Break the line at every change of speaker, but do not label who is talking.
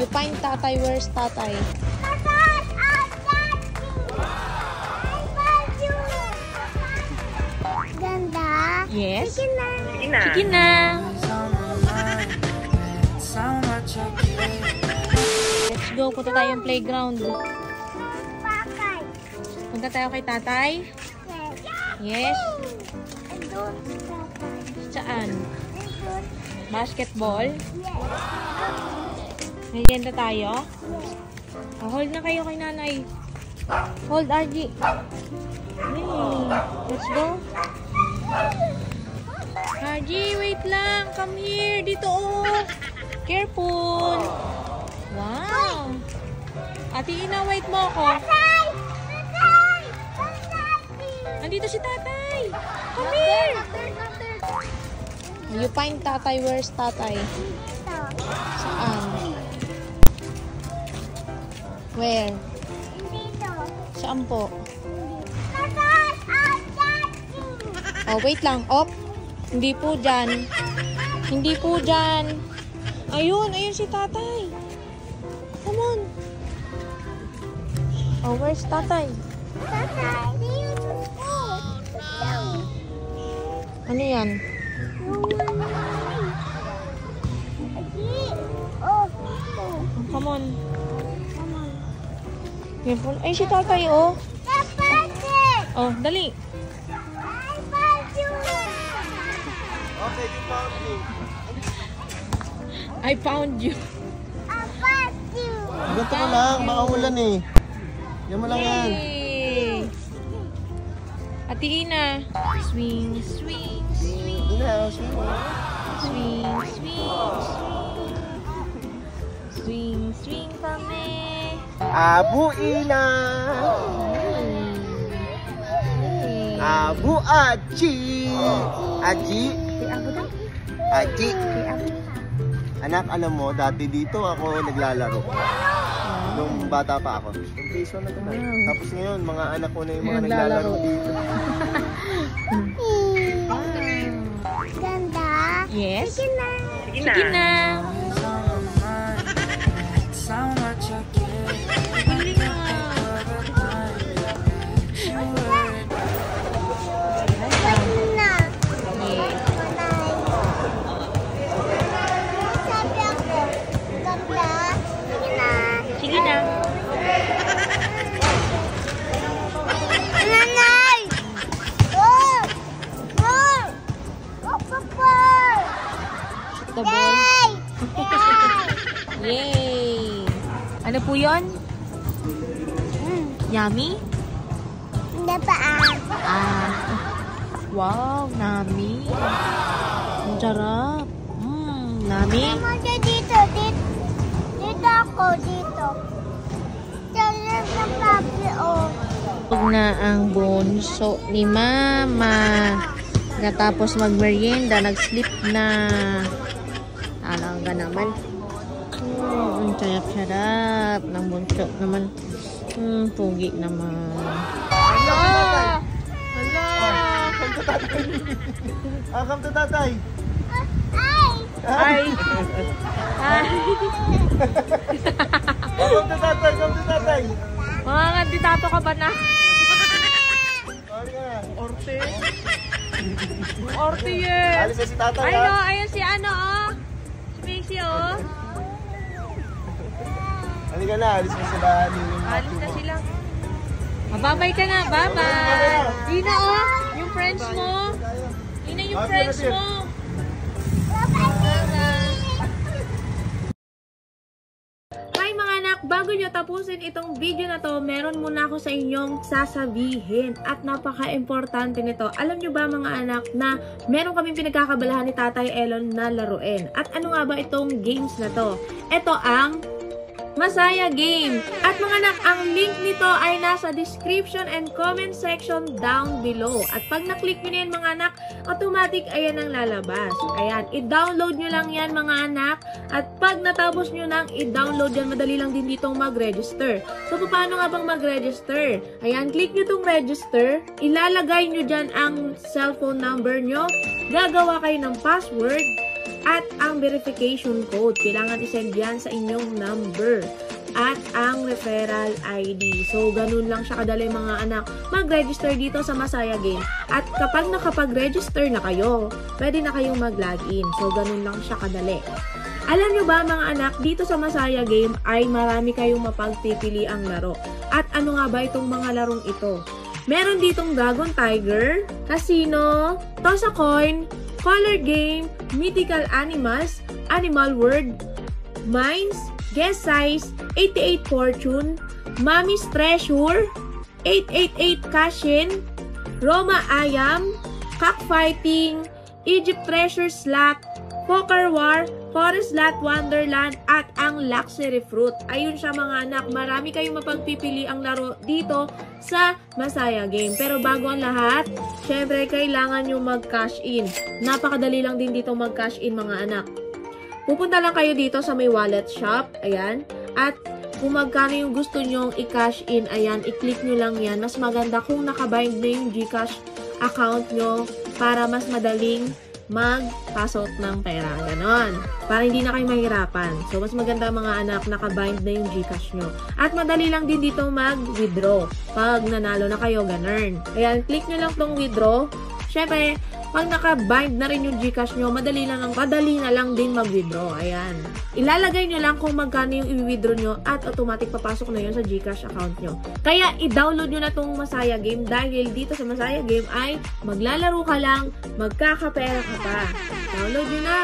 You find tatay. Where's tatay?
Ganda.
Yes.
Sige na.
Sige na. Let's go. Punta tayong playground.
Pakay.
Punta tayo kay tatay. Yes.
Andun si tatay.
Saan?
Andun.
Basketball.
Yes.
Merienda tayo. Oh, hold na kayo kay nanay. Hold, Argy. Hey, let's go. Argy, wait lang. Come here. Dito, oh. Careful. Wow. Ate Ina, wait mo ako.
Tatay! Tatay! Tatay!
Andito si tatay. Come here. You find tatay. Where's tatay?
Dito.
Saan? Where?
Dito.
Saan po?
Tatay! Tatay!
Oh, wait lang. Op. Hindi po dyan. Hindi po dyan. Ayun. Ayun si tatay. Come on. Oh, where's tatay?
Tatay! Dito.
Ano yan?
Oh.
Come on. Careful. Ay, si tatay, oh.
Kapatid!
Oh, dali.
I found you!
Okay, you found me.
I found you.
I found you!
Ganito mo lang, baka ulan eh. Yan mo lang yan.
Yay! Ate Ina. Swing, swing, swing.
Ina, swing.
Swing, swing, swing. Swing, swing kami.
Abu Ina. Abu Aji. Aji. Aji. Anak, alam mo, dati dito ako naglalaro. Nung bata pa ako. Yung piso na naman. Tapos ngayon, mga anak ko na yung mga naglalaro dito.
Ganda.
Yes?
Sige na.
Sige na. Galing na.
Sige na.
Yes.
Sabi ako, ganda. Sige na.
Sige na.
Nanay! Oh! Oh! Oh, papa!
The ball.
Yay!
Yay! Ano po yun? Yummy?
Hindi pa
Ah. Wow, nami. Ang sarap. Nami.
Mama, dito. Dito ako, dito. Dito sa papi, oh.
Huwag na ang bunso ni Mama. Katapos magmerienda, nag-sleep na. Alaga naman. Ang sarap-sarap ng bunso naman. Pugi naman. Hala! Hala!
Come to tatay. Come to tatay.
Ay!
Ay! Ay!
Come to tatay. Come to tatay.
Mga kanditato ka ba na?
Sorry nga. Orte.
Orte yes!
Alis na si tatay.
Ay
ha?
no, ayun si ano oh. Si Macy oh.
Halika na, alis na sila.
Alis na sila. Mababay ka na, bye-bye. Ina oh, yung friends mo. Ina yung friends mo. Hi mga anak, bago nyo tapusin itong video na to, meron muna ako sa inyong sasabihin at napaka-importante nito. Alam nyo ba mga anak na meron kaming pinagkakabalahan ni Tatay Elon na laruin? At ano nga ba itong games na to? Ito ang Masaya Game. At mga anak, ang link nito ay nasa description and comment section down below. At pag na-click nyo na yan mga anak, automatic ayan ang lalabas. Ayan, i-download nyo lang yan mga anak. At pag natapos nyo nang i-download yan, madali lang din ditong mag-register. So, paano nga bang mag-register? Ayan, click nyo tong register. Ilalagay nyo dyan ang cellphone number nyo. Gagawa kayo ng password. At ang verification code, kailangan isend yan sa inyong number. At ang referral ID. So, ganun lang siya kadali mga anak mag-register dito sa Masaya Game. At kapag nakapag-register na kayo, pwede na kayong mag-login. So, ganun lang siya kadali. Alam nyo ba mga anak, dito sa Masaya Game ay marami kayong mapagpipili ang laro. At ano nga ba itong mga larong ito? Meron ditong Dragon Tiger, Casino, Toss a Coin, Color Game, Mythical Animals, Animal World, Mines, Guess Size, 88 Fortune, Mommy's Treasure, 888 Cash-in, Roma Ayam, Cockfighting, Egypt Treasure Slot, Poker War, Forest Slot Wonderland, at ang Luxury Fruit. Ayun siya mga anak, marami kayong mapagpipili ang laro dito sa Masaya Game. Pero bago ang lahat, syempre kailangan nyo mag-cash in. Napakadali lang din dito mag-cash in mga anak. Pupunta lang kayo dito sa may wallet shop, ayan, at kung magkano yung gusto nyong i-cash in, ayan, i-click nyo lang yan. Mas maganda kung nakabind na yung GCash account nyo para mas madaling mag-pasok ng pera, ganon. Para hindi na kayo mahirapan. So, mas maganda mga anak, nakabind na yung GCash nyo. At madali lang din dito mag-withdraw pag nanalo na kayo, ganon. Ayan, click nyo lang tong withdraw. Syempre, pag naka-bind na rin yung GCash nyo, madali na lang din mag-withdraw. Ayan. Ilalagay nyo lang kung magkano yung i-withdraw nyo at automatic papasok na yun sa GCash account nyo. Kaya, i-download nyo na tong Masaya Game dahil dito sa Masaya Game ay maglalaro ka lang, magkakapera ka pa. Download nyo na!